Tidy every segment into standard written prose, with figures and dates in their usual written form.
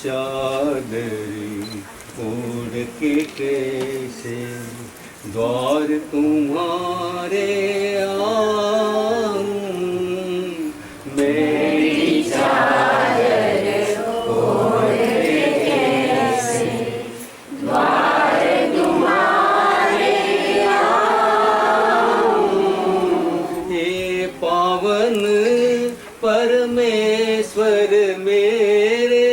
चादर ओढ़ के कैसे द्वार तुम्हारे आऊं। मेरी चादर ओढ़ के कैसे द्वार तुम्हारे आऊं। हे पावन परमेश्वर मेरे,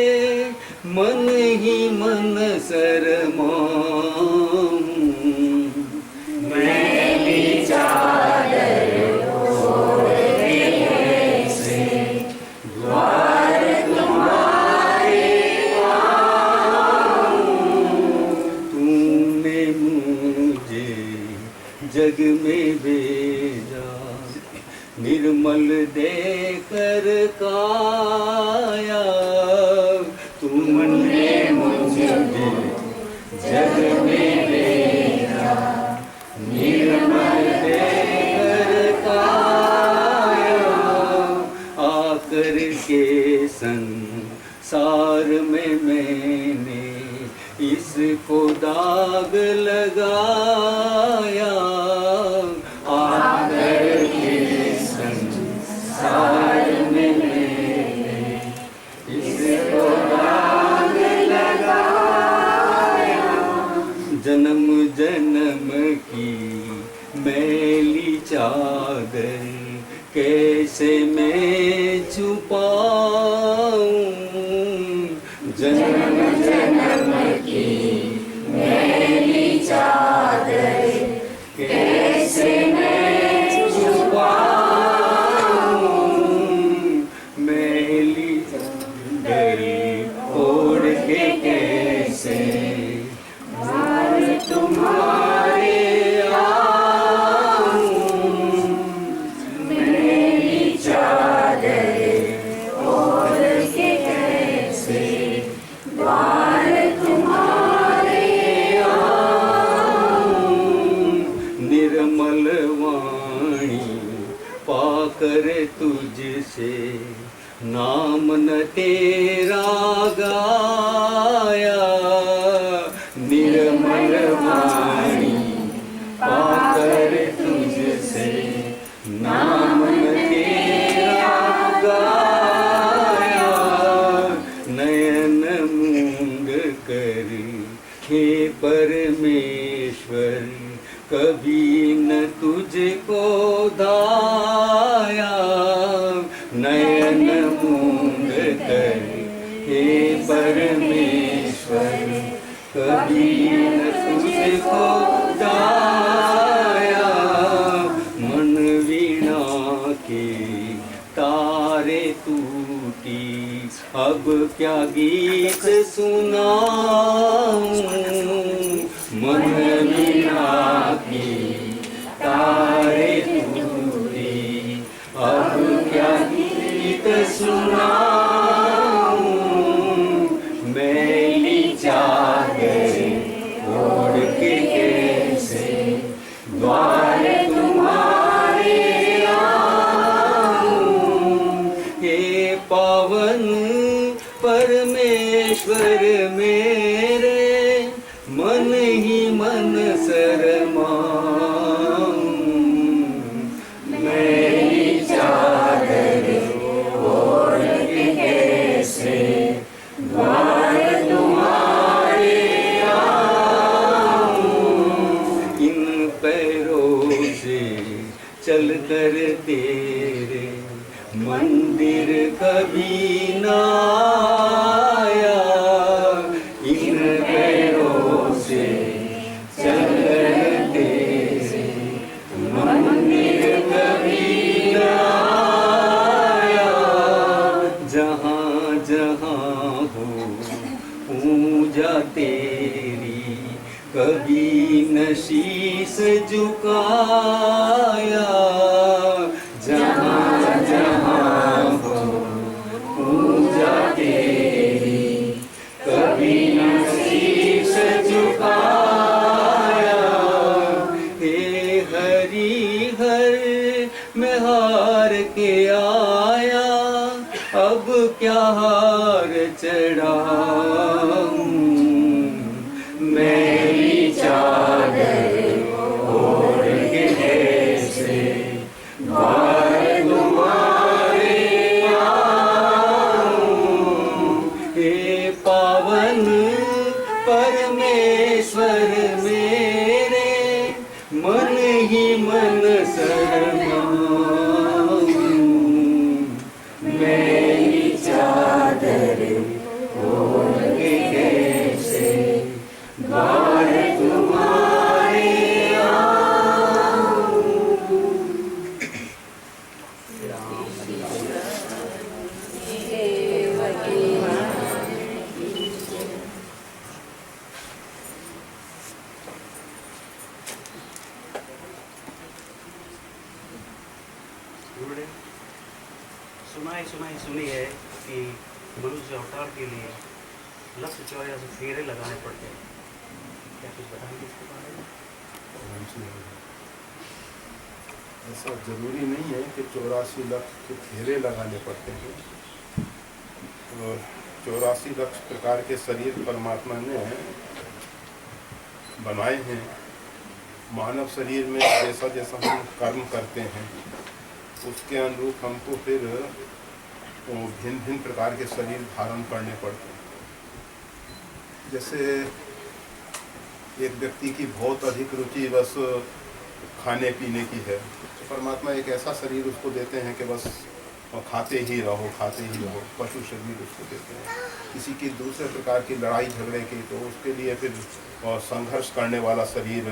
मन ही मन शरमाऊं। मेरी चादर ओढ़ के कैसे द्वार तुम्हारे आऊं। तूने मुझे जग में भेजा, निर्मल देकर काया। तूने मुझे जग में भेजा, निर्मल देकर काया। आकर के संसार में मैंने इसको दाग लगाया। आकर के संसार में मैंने इसको दाग लगाया। जन्म जन्म की मैली चादर कैसे मैं छुपाऊं। जन्म जन्म की मेरी चादर कैसे मैं छुपाऊं। मैली चादर ओढ़ के कैसे द्वार तुम्हारे आऊं। मेरी चादर ओढ़ के कैसे द्वार तुम्हारे आऊं। निर्मल वाणी पाकर तुझसे नाम न तेरा गाया। निर्मल वाणी पाकर तुझसे नाम न तेरा गाया। नयन मूंद कर हे परमेश्वर, कभी न तुझको धाया। नयन मूंद कर हे परमेश्वर, कभी न तुझको धाया। मन वीणा के तारे टूटी, अब क्या गीत सुनाऊं। मन वीणा की तारे टूटी, अब क्या गीत सुनाऊं। मैली चादर ओढ़ के कैसे द्वार तुम्हारे आऊं। हे पावन परमेश्वर मेरे, मन ही मन शरमाऊं। मेरी चादर ओढ़ के कैसे द्वार तुम्हारे आऊं। इन पैरों से चलकर तेरे मंदिर कभी न आया। इन पैरों से चलकर तेरे मंदिर कभी न आया। जहाँ जहाँ हो पूजा तेरी, कभी न शीस झुकाया। जहाँ जहाँ हो पूजा तेरी, कभी न शीस झुकाया। हे हरि हर मैं हार के आया, अब क्या हार चढ़ाऊं। राम मेरी चादर ओढ़ के कैसे द्वार तुम्हारे आऊं। हे पावन परमेश्वर मेरे मन ही मन शरणाऊं। मेरी चादर ओढ़ के कैसे द्वार तुम्हारे आऊं। सुनी है कि मनुष्य अवतार के लिए लक्ष्य 84 फेरे लगाने पड़ते हैं। क्या कुछ बताएंगे इसके बारे में? ऐसा जरूरी नहीं है कि 84 लक्ष के फेरे लगाने पड़ते हैं। और 84 लक्ष प्रकार के शरीर परमात्मा ने बनाए हैं। मानव शरीर में जैसा जैसा हम कर्म करते हैं उसके अनुरूप हमको फिर भिन्न भिन्न प्रकार के शरीर धारण करने पड़ते हैं। जैसे एक व्यक्ति की बहुत अधिक रुचि बस खाने पीने की है तो परमात्मा एक ऐसा शरीर उसको देते हैं कि बस खाते ही रहो पशु शरीर उसको देते हैं। किसी की दूसरे प्रकार की लड़ाई झगड़े की तो उसके लिए फिर संघर्ष करने वाला शरीर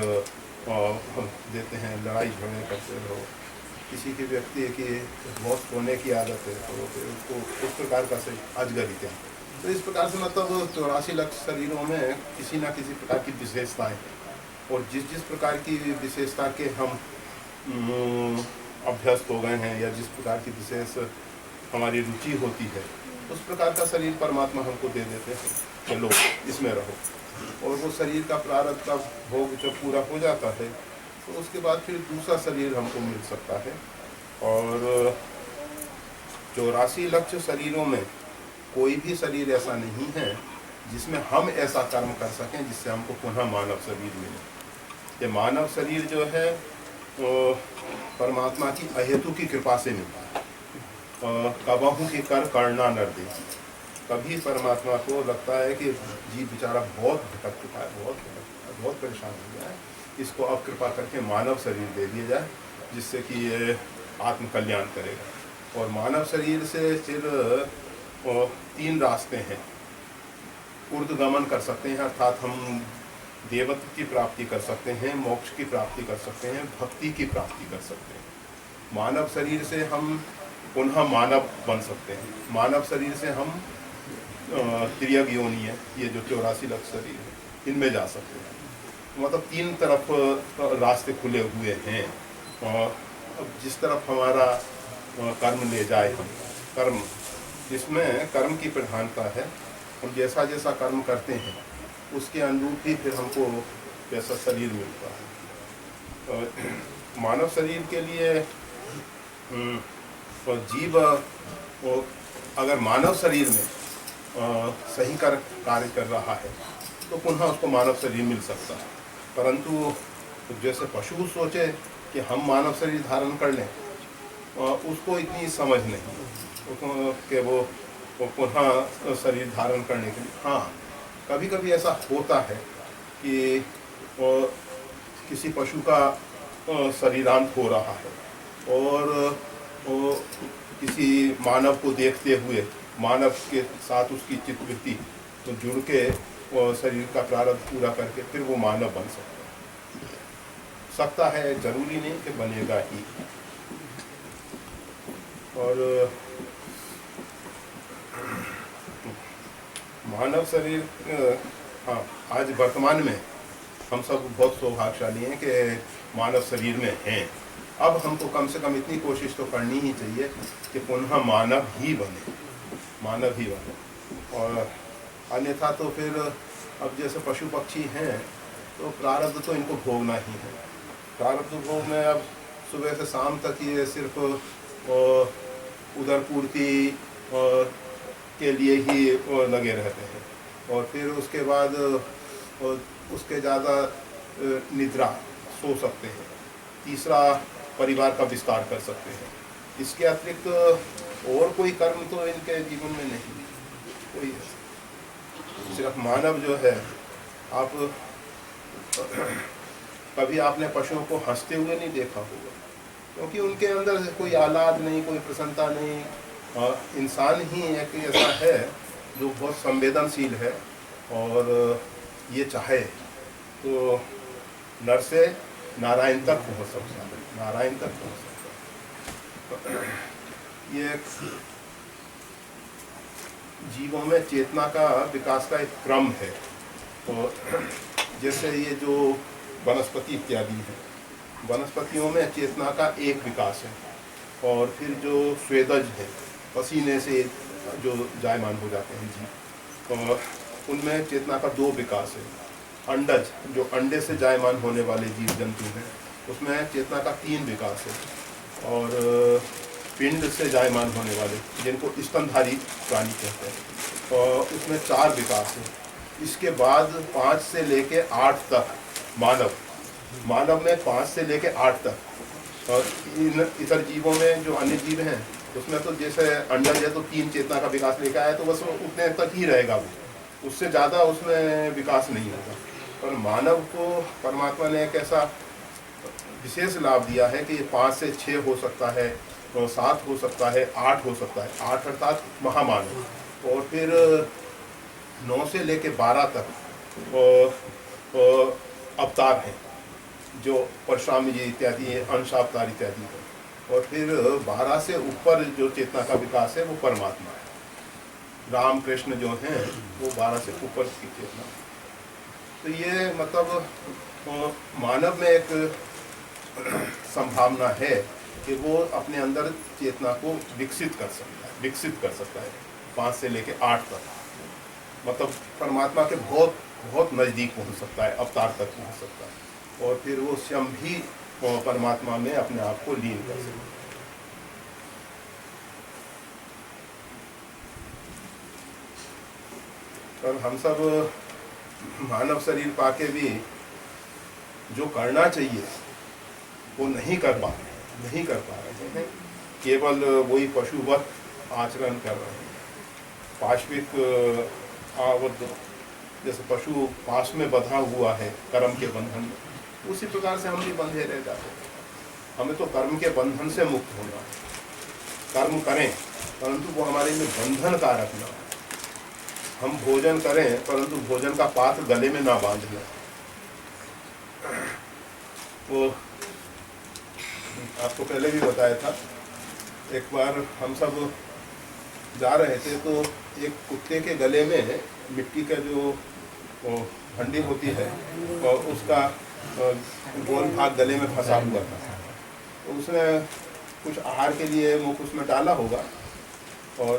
देते हैं, लड़ाई झगड़े करते रहो। किसी के व्यक्ति की बहुत सोने की आदत है तो फिर उसको उस प्रकार का अजगर देते हैं। तो इस प्रकार से मतलब 84 लक्ष शरीरों में किसी न किसी प्रकार की विशेषताएं और जिस जिस प्रकार की विशेषता के हम अभ्यस्त हो गए हैं या जिस प्रकार की विशेष हमारी रुचि होती है उस प्रकार का शरीर परमात्मा हमको दे देते हैं। चलो इसमें रहो। और वो शरीर का प्रारब्ध का भोग जब पूरा हो जाता है तो उसके बाद फिर दूसरा शरीर हमको मिल सकता है। और 84 लक्ष शरीरों में कोई भी शरीर ऐसा नहीं है जिसमें हम ऐसा कर्म कर सकें जिससे हमको पुनः मानव शरीर मिले। ये मानव शरीर जो है तो परमात्मा की अहेतु की कृपा से मिलता है। कबहू की कर करना नर दे। कभी परमात्मा को लगता है कि जीव बेचारा बहुत भटक चुका है, बहुत परेशान हो गया है, इसको अब कृपा करके मानव शरीर दे दिया जाए जिससे कि ये आत्म कल्याण करेगा। और मानव शरीर से फिर 3 रास्ते हैं। ऊर्ध्वगमन कर सकते हैं अर्थात हम देवत्व की प्राप्ति कर सकते हैं, मोक्ष की प्राप्ति कर सकते हैं, भक्ति की प्राप्ति कर सकते हैं। मानव शरीर से हम पुनः मानव बन सकते हैं। मानव शरीर से हम त्रियग योनि है, ये जो 84 लक्ष शरीर है इनमें जा सकते हैं। मतलब 3 तरफ रास्ते खुले हुए हैं। और जिस तरफ हमारा कर्म ले जाए, हम कर्म जिसमें कर्म की प्रधानता है, हम जैसा जैसा कर्म करते हैं उसके अनुरूप ही फिर हमको वैसा शरीर मिलता है। मानव शरीर के लिए जीव अगर मानव शरीर में सही कार्य कर रहा है तो पुनः उसको मानव शरीर मिल सकता है। परंतु जैसे पशु सोचे कि हम मानव शरीर धारण कर लें, उसको इतनी समझ नहीं कि वो पुनः शरीर धारण करने के लिए। हाँ, कभी कभी ऐसा होता है कि किसी पशु का शरीरांत हो रहा है और किसी मानव को देखते हुए मानव के साथ उसकी चित्तवृत्ति तो जुड़ के शरीर का प्रारब्ध पूरा करके फिर वो मानव बन सकता है, जरूरी नहीं कि बनेगा ही। और मानव शरीर, हाँ, आज वर्तमान में हम सब बहुत सौभाग्यशाली हैं कि मानव शरीर में हैं। अब हमको कम से कम इतनी कोशिश तो करनी ही चाहिए कि पुनः मानव ही बने। और अन्यथा तो फिर अब जैसे पशु पक्षी हैं तो प्रारब्ध तो इनको भोगना ही है। प्रारब्ध भोग में अब सुबह से शाम तक ये सिर्फ उदर पूर्ति और के लिए ही वो लगे रहते हैं। और फिर उसके बाद उसके ज़्यादा निद्रा सो सकते हैं। तीसरा, परिवार का विस्तार कर सकते हैं। इसके अतिरिक्त और कोई कर्म तो इनके जीवन में नहीं कोई है। सिर्फ मानव जो है, आप कभी आपने पशुओं को हंसते हुए नहीं देखा होगा, क्योंकि उनके अंदर कोई आह्लाद नहीं, कोई प्रसन्नता नहीं। इंसान ही एक ऐसा है जो बहुत संवेदनशील है, और ये चाहे तो नर से नारायण तक पहुँच सकता है, नारायण तक पहुँच सकता है। ये जीवों में चेतना का विकास का एक क्रम है। तो जैसे ये जो वनस्पति इत्यादि है, वनस्पतियों में चेतना का एक विकास है, और फिर जो स्वेदज है, पसीने से जो जायमान हो जाते हैं जीव, तो उनमें चेतना का 2 विकास है। अंडज, जो अंडे से जायमान होने वाले जीव जंतु हैं, उसमें चेतना का 3 विकास है। और पिंड से जायमान होने वाले, जिनको स्तनधारी प्राणी कहते हैं, तो उसमें 4 विकास है। इसके बाद 5 से लेके 8 तक मानव में 5 से लेके 8 तक, और इन इतर जीवों में जो अन्य जीव हैं, उसमें तो जैसे अंडज है तो 3 चेतना का विकास लेकर आया, तो बस उतने तक ही रहेगा वो, उससे ज़्यादा उसमें विकास नहीं होगा। पर मानव को परमात्मा ने एक ऐसा विशेष लाभ दिया है कि 5 से 6 हो सकता है, 7 हो सकता है, 8 हो सकता है। 8 अर्थात महामानव, और फिर 9 से लेके 12 तक अवतार हैं, जो परशुराम जी इत्यादि, अंशावतार इत्यादि हैं। और फिर 12 से ऊपर जो चेतना का विकास है वो परमात्मा है। राम कृष्ण जो हैं वो 12 से ऊपर की चेतना। तो ये मतलब मानव में एक संभावना है कि वो अपने अंदर चेतना को विकसित कर सकता है 5 से लेके 8 तक, मतलब परमात्मा के बहुत बहुत नज़दीक पहुंच सकता है, अवतार तक पहुंच सकता है, और फिर वो स्वयं भी परमात्मा में अपने आप को लीन कर सकता है। और हम सब मानव शरीर पाके भी जो करना चाहिए वो नहीं कर पा रहे हैं, केवल वही पशुवत आचरण कर रहे हैं। पाशविक आवद्ध, जैसे पशु पास में बंधा हुआ है कर्म के बंधन में, उसी प्रकार से हम भी बंधे रह जाते हैं। हमें तो कर्म के बंधन से मुक्त होना है। कर्म करें परंतु वो हमारे लिए बंधन कारक ना हो। हम भोजन करें परंतु भोजन का पात्र गले में ना बांध लें। वो आपको पहले भी बताया था, एक बार हम सब जा रहे थे तो एक कुत्ते के गले में मिट्टी का जो हंडी होती है और उसका गोल भाग गले में फंसा हुआ था। तो उसने कुछ आहार के लिए मुख उसमें डाला होगा, और